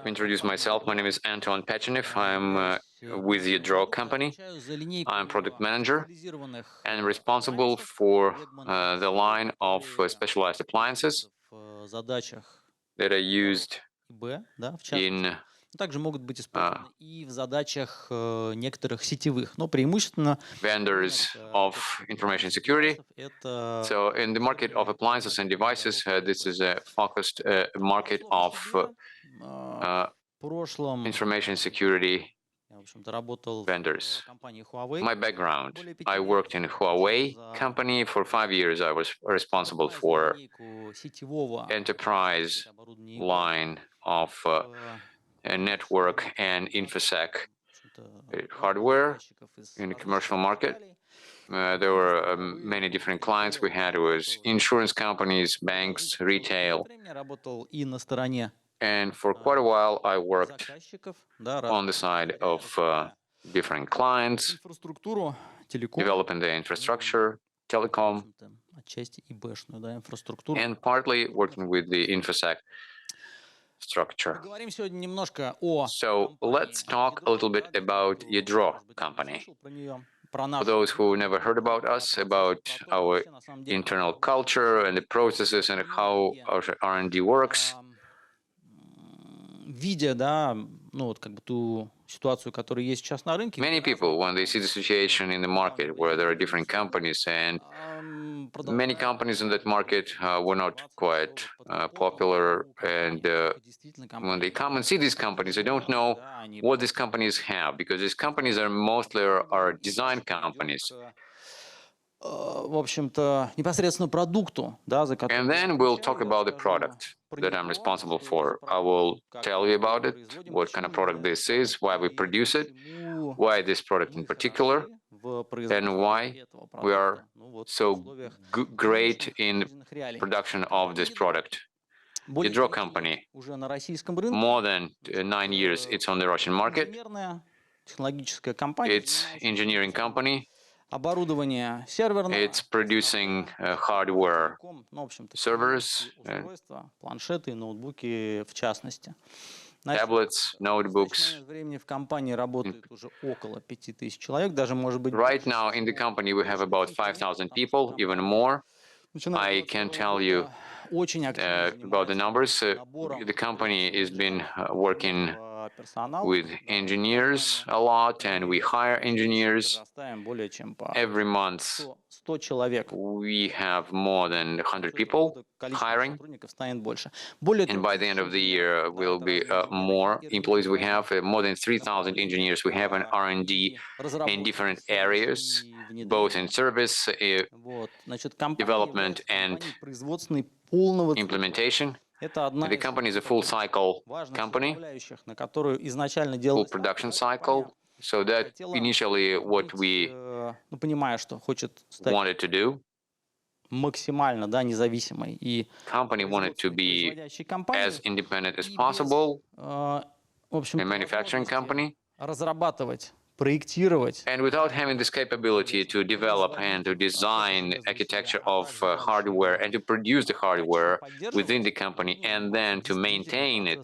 Let me introduce myself. My name is Anton Pechenev. I'm with YADRO company. I'm product manager and responsible for the line of specialized appliances that are used in также могут быть использованы и в задачах некоторых сетевых, но преимущественно vendors of information security. So in the market of appliances and devices, this is a focused market of information security vendors. My background, I worked in Huawei company for 5 years. I was responsible for enterprise line of network and InfoSec hardware in the commercial market. There were many different clients we had. It was insurance companies, banks, retail. And for quite a while, I worked on the side of different clients, developing the infrastructure, telecom, and partly working with the InfoSec structure. So let's talk a little bit about YADRO company. For those who never heard about us, about our internal culture and the processes and how our R&D works. Many people, when they see the situation in the market where there are different companies and many companies in that market were not quite popular, and when they come and see these companies, they don't know what these companies have, because these companies are mostly are design companies. And then we'll talk about the product that I'm responsible for. I will tell you about it, what kind of product this is, why we produce it, why this product in particular, and why we are so great in production of this product. YADRO company, more than 9 years, it's on the Russian market. It's engineering company. It's producing hardware, servers, tablets, notebooks. Right now in the company we have about 5,000 people, even more. I can tell you about the numbers. The company has been working with engineers a lot, and we hire engineers. Every month we have more than 100 people hiring, and by the end of the year will be more employees. We have more than 3,000 engineers. We have an R&D in different areas, both in service, development and implementation. The company is a full cycle company, full production cycle. So that initially what we wanted to do. Company wanted to be as independent as possible, a manufacturing company. And without having this capability to develop and to design architecture of hardware and to produce the hardware within the company and then to maintain it,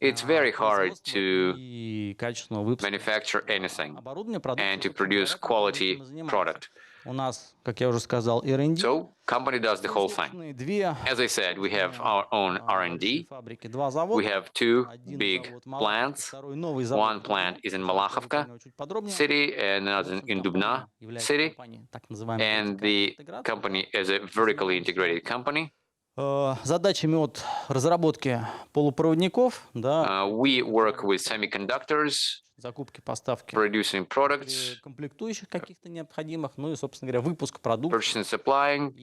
it's very hard to manufacture anything and to produce quality product. So, company does the whole thing. As I said, we have our own R&D. We have 2 big plants. One plant is in Malakhovka city and another in Dubna city. And the company is a vertically integrated company. Задачами от разработки полупроводников, we work with semiconductors, закупки, поставки, producing products, комплектующих каких-то необходимых, ну и, собственно говоря, выпуск продуктов, purchasing, supplying,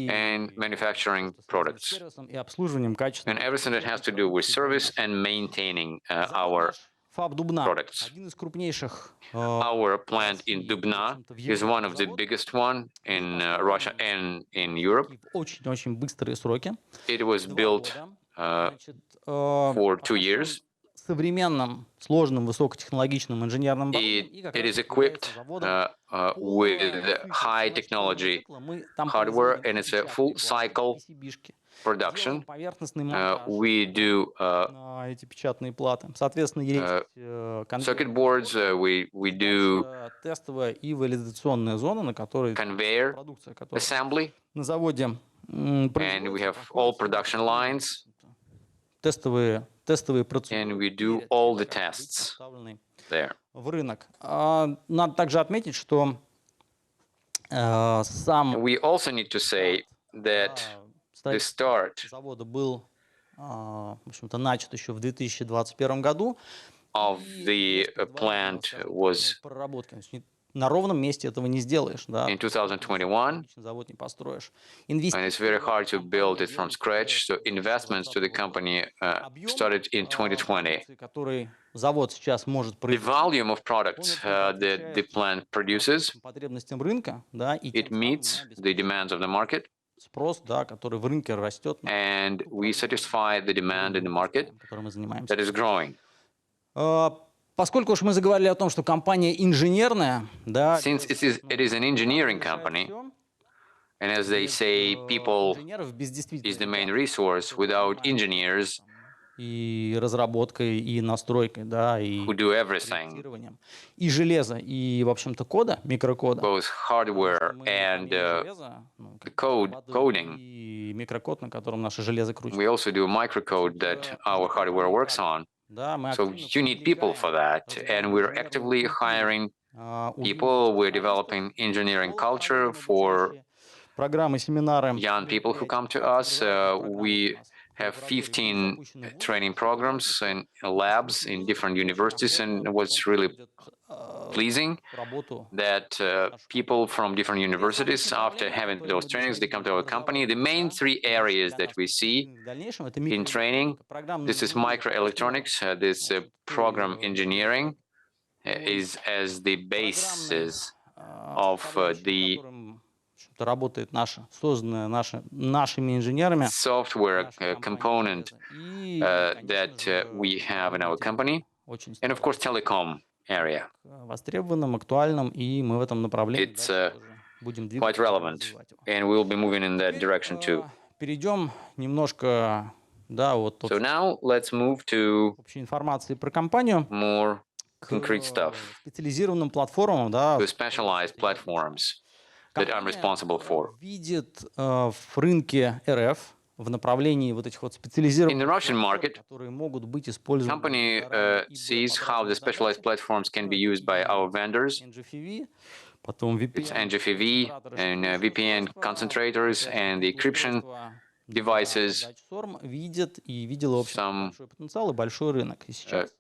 and manufacturing products, и обслуживанием качества. And everything that has to do with service and maintaining our products. Our plant in Dubna is one of the biggest one in Russia and in Europe. It was built for 2 years. It is equipped with high technology hardware, and it's a full cycle production. Делаем поверхностный монтаж We do на эти печатные платы. Соответственно, есть circuit boards. We do тестовая и валидационная зона, на которой conveyor продукция, которая assembly, на заводе and we have all production lines, тестовые процедуры, and we do all the tests there. в рынок. Надо также отметить, что сам We also need to say that the start завода был, в общем-то, начат еще в 2021 году. of the plant was проработки. На ровном месте этого не сделаешь, да. in 2021, Завод не построишь. and it's very hard to build it from scratch. So investments to the company started in 2020. Который завод сейчас может The volume of products that the plant produces, потребностям рынка, да, и it meets the demands of the market, спрос, да, который в рынке растет, and we satisfy the demand in the market которым мы занимаемся. that is growing. Поскольку уж мы заговорили о том, что компания инженерная, да, Since it is an engineering company, and as they say, people is the main resource. Without engineers и разработкой, и настройкой, да, и who do everything, проектированием, и железа, и, в общем-то, кода, микрокода. both hardware and coding. И микрокод, на котором наше железо крутится. We also do microcode that our hardware works on. So you need people for that, and we're actively hiring people. We're developing engineering culture for программы, семинары. young people who come to us. We have 15 training programs and labs in different universities, and what's really pleasing that people from different universities, after having those trainings, they come to our company. The main three areas that we see in training, this is microelectronics, this program engineering is as the basis of the работает созданная нашими инженерами software component that we have in our company, and of course telecom area. Востребованным, актуальным, и мы в этом направлении It's quite relevant, and we'll be moving in that direction too. Перейдем немножко, да, вот So now let's move to общей информации про компанию, more concrete stuff, специализированным платформам, да, to specialized platforms that I'm responsible for. Видит в рынке РФ в направлении вот этих вот специализированных In the Russian market, которые могут быть использованы. company sees how the specialized platforms can be used by our vendors. Потом It's NGFV and VPN concentrators and the encryption devices. Видит и видела общий потенциал и большой рынок. И сейчас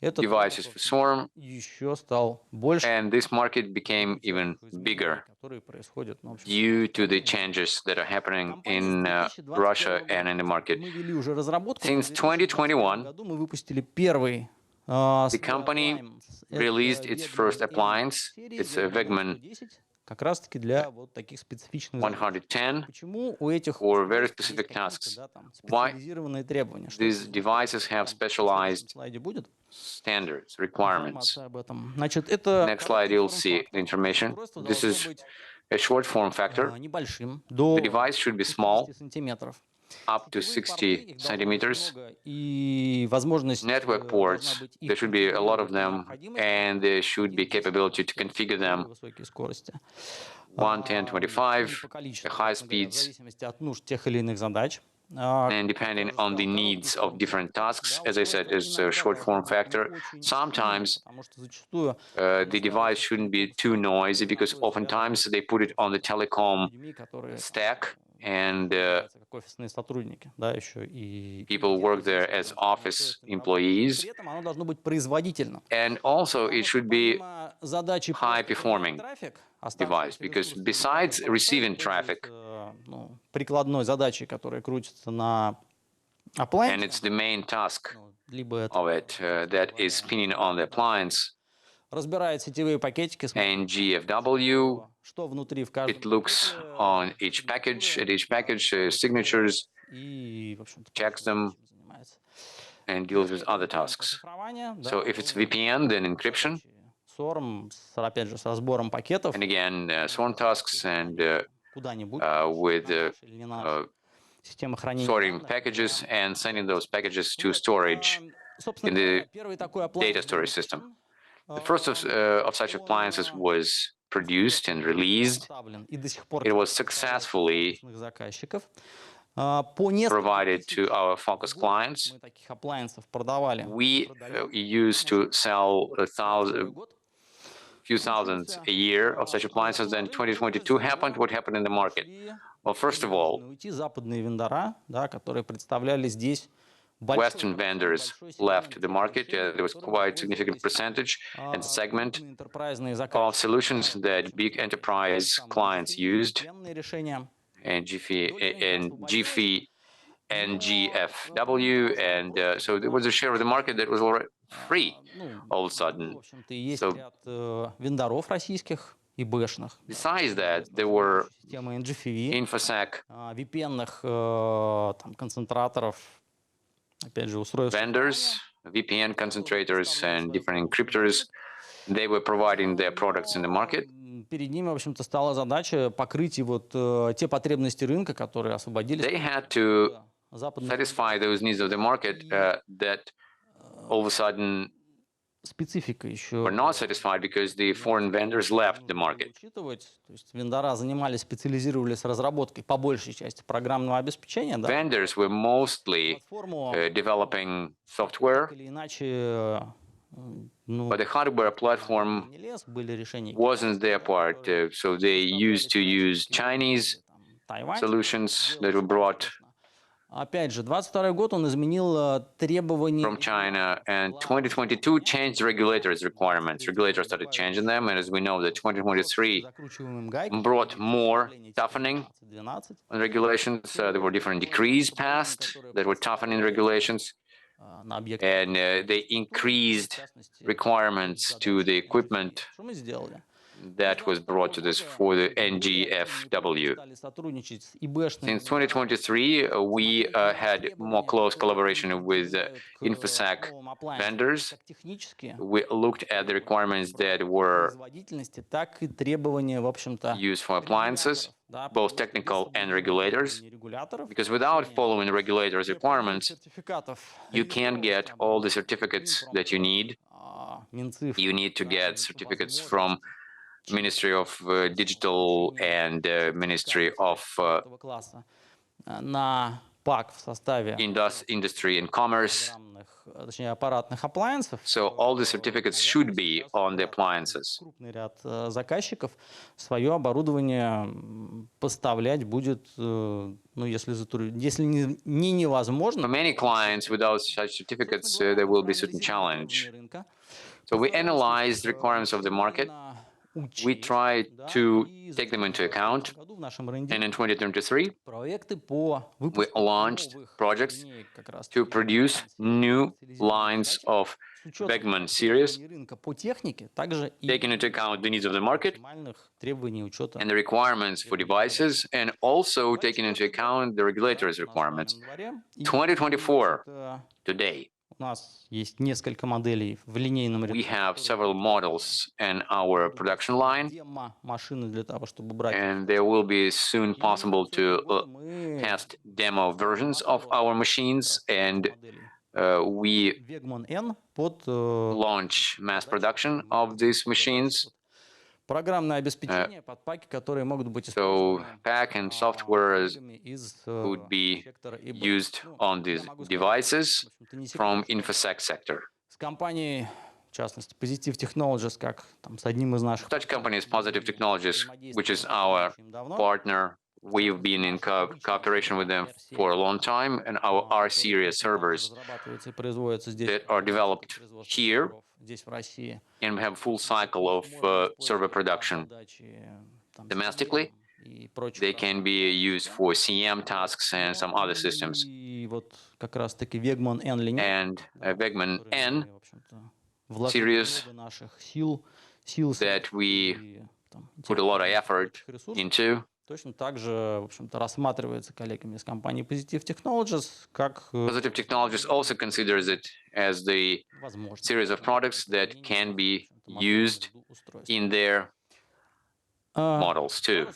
devices for SORM, еще стал больше, and this market became even bigger due to the changes that are happening in Russia and in the market. Since 2021, мы выпустили первый the company released its first appliance. It's a Wegman как раз-таки для вот таких специфичных 110 Почему у этих for very specific tasks. Why специализированные требования? these devices have specialized слайде будет standards, requirements. об этом. Значит, это Next slide, you'll see the information. This is a short form factor. небольшим, The device should be small, сантиметров. up to 60 centimeters. И возможность Network ports, there should be a lot of them, and there should be capability to configure them. высокие скорости. 110.25, high speeds, в зависимости от нужд тех или иных задач. and depending on the needs of different tasks, as I said, is a short form factor. Sometimes the device shouldn't be too noisy because oftentimes they put it on the telecom stack, and офисные сотрудники, да, еще и people work there as office employees. При этом оно должно быть производительным. And also it should be задачи high-performing device, because besides receiving traffic, прикладной задачи, которая крутится на appliance, and it's the main task либо это of it that is spinning on the appliance, разбирает сетевые пакетики, and GFW, что внутри в каждом it looks on each package, at each package signatures, и, в общем-то, checks them, and deals with other tasks. So if it's VPN, then encryption, SORM, опять же, с разбором пакетов, and again, SORM tasks, and куда-нибудь, with системы хранения sorting данных. packages and sending those packages to storage Собственно in the говоря, первый такой appliance data был storage system. выпущен. The first of such appliances was produced and released. Поставлен и до сих пор It was поставляется successfully фокусных заказчиков. По несколько provided тысяч to our focus в год clients. мы таких appliances продавали. We used to sell few thousands a year of such appliances. Then 2022 happened. What happened in the market? Well, first of all, Уйти западные вендора, да, которые представляли здесь Western vendors left the market. There was quite significant percentage and segment of solutions that big enterprise clients used, and GFI and GFW, and so there was a share of the market that was already free all of a sudden. So вендоров российских и бэшных. besides that, there were Системы NGFV, InfoSec VPN-ных там, концентраторов, опять же, устройств. vendors, VPN concentrators, and different encryptors. They were providing their products in the market. Перед ними, в общем-то, стала задача покрыть и вот те потребности рынка, которые освободились. They had to satisfy those needs of the market that all of a sudden специфика еще. were not satisfied because the foreign vendors left the market. То есть вендора занимались, специализировались разработкой по большей части программного обеспечения. Да? Vendors were mostly developing software, или иначе, but the hardware platform wasn't their part. So they used to use Chinese solutions that were brought Опять же, 22 год он изменил требования from China, and 2022 changed regulators' requirements. Regulators started changing them, and as we know, that 2023 brought more toughening on regulations. There were different decrees passed that were toughening regulations, and they increased requirements to the equipment that was brought to this for the NGFW. Since 2023, we had more close collaboration with InfoSec vendors. We looked at the requirements that were used for appliances, both technical and regulators, because without following regulators' requirements, you can't get all the certificates that you need. You need to get certificates from Ministry of Digital and Ministry of Industry and Commerce. So all the certificates should be on the appliances. Крупный ряд заказчиков свое оборудование поставлять будет, ну, если не невозможно. For many clients, without such certificates, there will be certain challenge. So we analyzed the requirements of the market. We tried to take them into account, and in 2023, we launched projects to produce new lines of Beckman series, taking into account the needs of the market and the requirements for devices, and also taking into account the regulators' requirements. 2024, today, we have several models in our production line, and there will be soon possible to test demo versions of our machines, and we launch mass production of these machines. So pack and software would be used on these devices from InfoSec sector. Such company is Positive Technologies, which is our partner. We've been in cooperation with them for a long time, and our R-series servers that are developed here, and we have a full cycle of server production domestically. They can be used for CM tasks and some other systems. And Wegman N series that we put a lot of effort into. Positive Technologies also considers it as the series of products that can be used in their models too.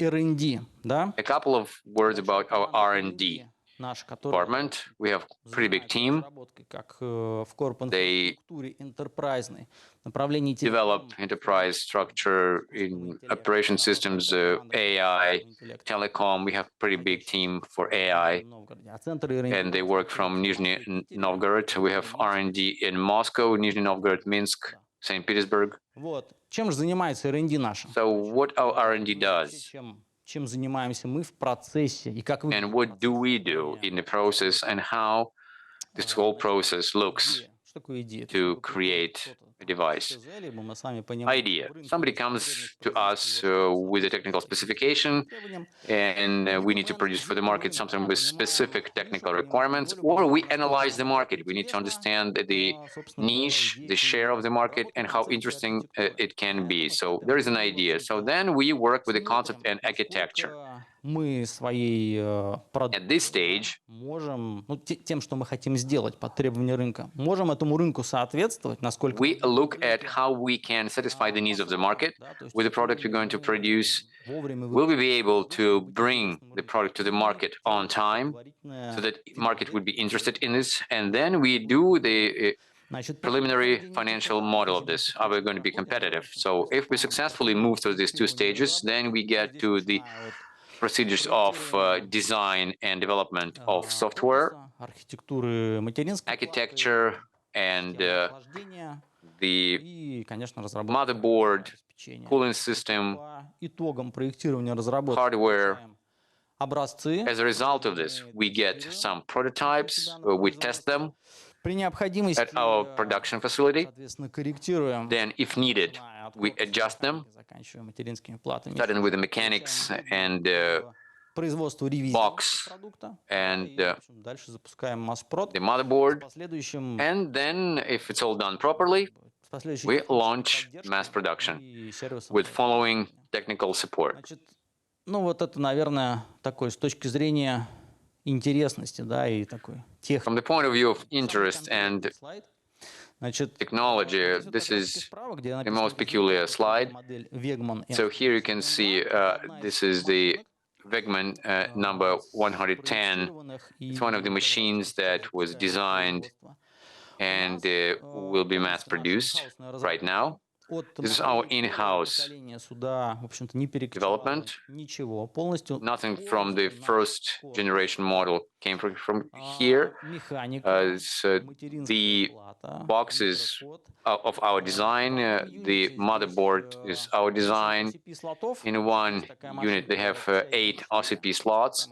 R&D, да? A couple of words about our R&D Наша, которая department. We have pretty big занимается team. разработкой как в They корп-инфраструктуре enterprise направлении develop телеком, enterprise structure in operation systems, AI, telecom. We have pretty big team for AI, а центры R&D and they work from Nizhny Novgorod. We have R&D in Moscow, Nizhny Novgorod, Minsk, St. Petersburg. Вот. Чем же занимается R&D наша? So what our R&D does, Чем занимаемся мы в процессе и как and what do we do in the process, and how this whole process looks Что такое идея? to create a device. Либо мы сами понимаем, Idea. Somebody comes to us with a technical specification, and we need to produce for the market something with specific technical requirements, or we analyze the market. We need to understand the niche, the share of the market, and how interesting it can be. So there is an idea. So then we work with the concept and architecture. Мы своей At this stage, можем, тем, что мы хотим сделать по требованию рынка, можем этому рынку соответствовать, насколько we look at how we can satisfy the needs of the market with the product we're going to produce. Will we be able to bring the product to the market on time so that market would be interested in this? And then we do the preliminary financial model of this. Are we going to be competitive? So if we successfully move through these two stages, then we get to the procedures of design and development of software, architecture, and the motherboard, cooling system, hardware. As a result of this, we get some prototypes, we test them at our production facility. Then, if needed, we adjust them, starting with the mechanics and box and the motherboard. And then, if it's all done properly, we launch mass production with following technical support. Ну вот это, наверное, такой с точки зрения интересности, да, и такой тех. From the point of view of interest and technology, this is the most peculiar slide. So here you can see this is the Wegmann number 110. It's one of the machines that was designed and will be mass produced right now. This is our in-house development. Nothing from the first generation model came from here. So the boxes of our design, the motherboard is our design. In one unit, they have 8 OCP slots.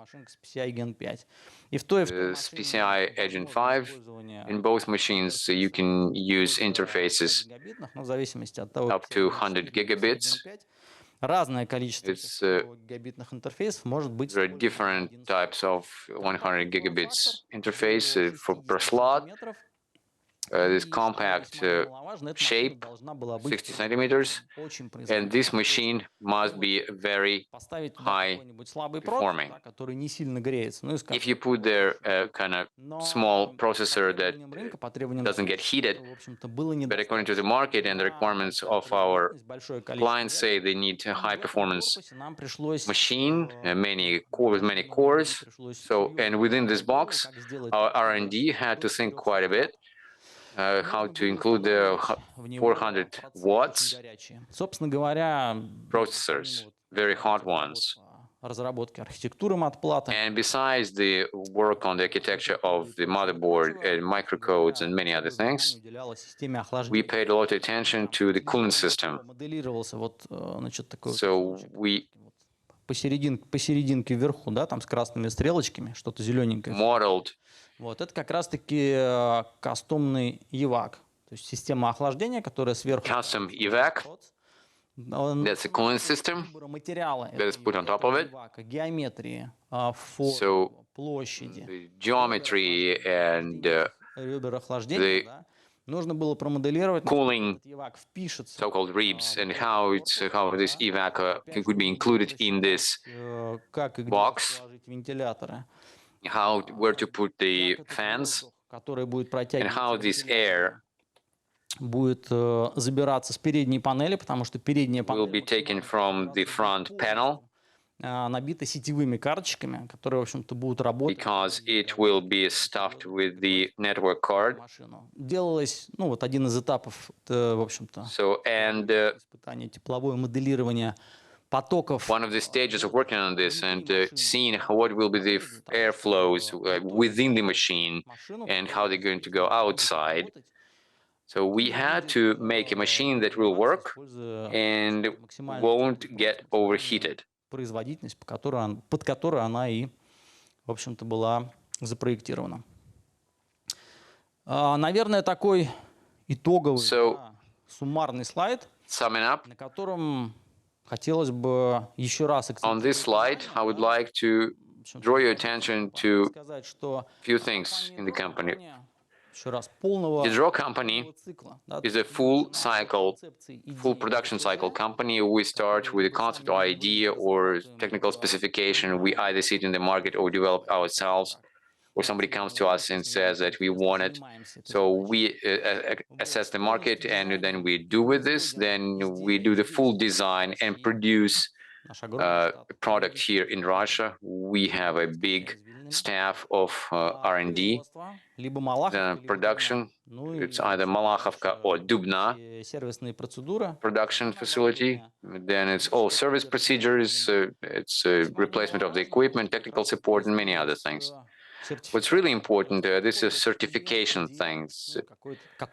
PCI Agent 5. In both machines, you can use interfaces up to 100 gigabits. There are different types of 100 gigabits interface per slot. This compact shape, 60 centimeters, and this machine must be very high performing. If you put there a kind of small processor that doesn't get heated, but according to the market and the requirements of our clients say they need a high performance machine, many cores. So, and within this box, our R&D had to think quite a bit. How to include the 400 watts processors, very hot ones. And besides the work on the architecture of the motherboard and microcodes and many other things, we paid a lot of attention to the cooling system. So we посерединке вверху, да, там с красными стрелочками, что-то зелененькое. Modeled. Вот это как раз-таки кастомный EVAC, то есть система охлаждения, которая сверху. Custom EVAC. That's a cooling system that is put on top of it. Геометрии, so the geometry and the cooling, so-called ribs, and how this EVAC could be included in this box. Where to put the fans, and how this air будет забираться с передней панели, потому что передняя панель will be taken from the front panel. набита сетевыми карточками, которые, в общем-то, будут работать. because it will be stuffed with the network card. Машину. Делалось, ну, вот один из этапов, это, в общем-то, испытание тепловое моделирование потоков. One of the stages of working on this and seeing what will be the air flows within the machine and how they're going to go outside. So we had to make a machine that will work and won't get overheated. Производительность, под которой она и, в общем-то, была запроектирована. Наверное, такой итоговый, суммарный слайд, на котором хотелось бы еще раз on this slide, I would like to draw your attention to a few things in the company. YADRO company is a full production cycle company. We start with a concept or idea or technical specification. We either see it in the market or develop ourselves, or somebody comes to us and says that we want it. So we assess the market and then we do with this. Then we do the full design and produce a product here in Russia. We have a big staff of R&D, production. It's either Malakhovka or Dubna production facility. Then it's all service procedures. It's replacement of the equipment, technical support, and many other things. What's really important, this is certification things. If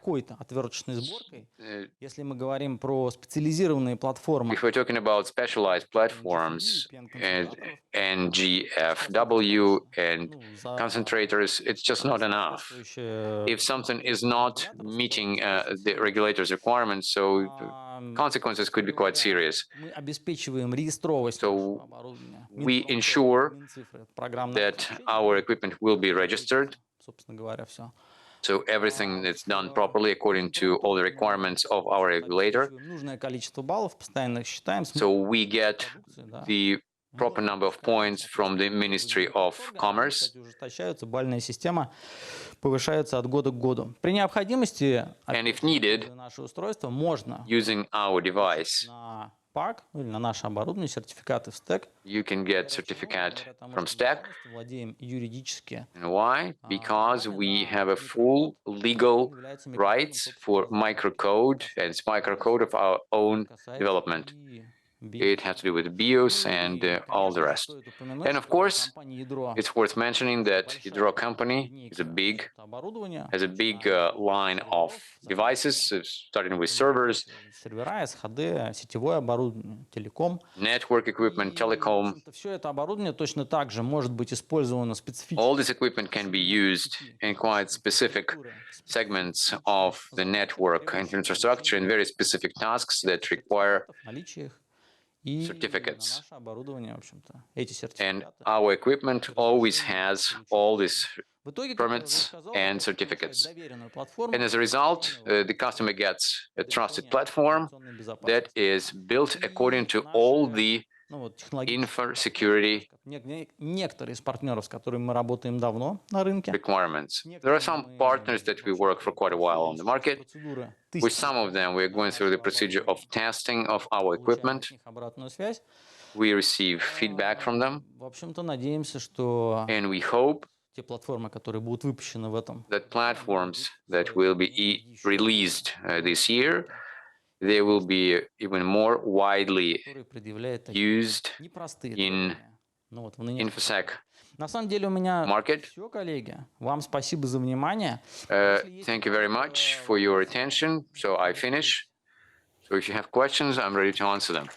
we're talking about specialized platforms, NGFW and concentrators, it's just not enough. If something is not meeting the regulator's requirements, so consequences could be quite serious. So we ensure that our equipment will be registered. So everything is done properly according to all the requirements of our regulator. So we get the proper number of points from the Ministry of Commerce. And if needed, using our device, you can get certificate from stack. And why? Because we have a full legal rights for microcode, and it's microcode of our own development. It has to do with BIOS and all the rest. And of course, it's worth mentioning that YADRO company is has a big line of devices, starting with servers, network equipment, telecom. All this equipment can be used in quite specific segments of the network infrastructure and very specific tasks that require certificates. And our equipment always has all these permits and certificates. And as a result, the customer gets a trusted platform that is built according to all the security requirements. There are some partners that we work for quite a while on the market. With some of them, we're going through the procedure of testing of our equipment. We receive feedback from them. And we hope that platforms that will be released this year, they will be even more widely used in InfoSec market. Thank you very much for your attention. So I finish. So if you have questions, I'm ready to answer them.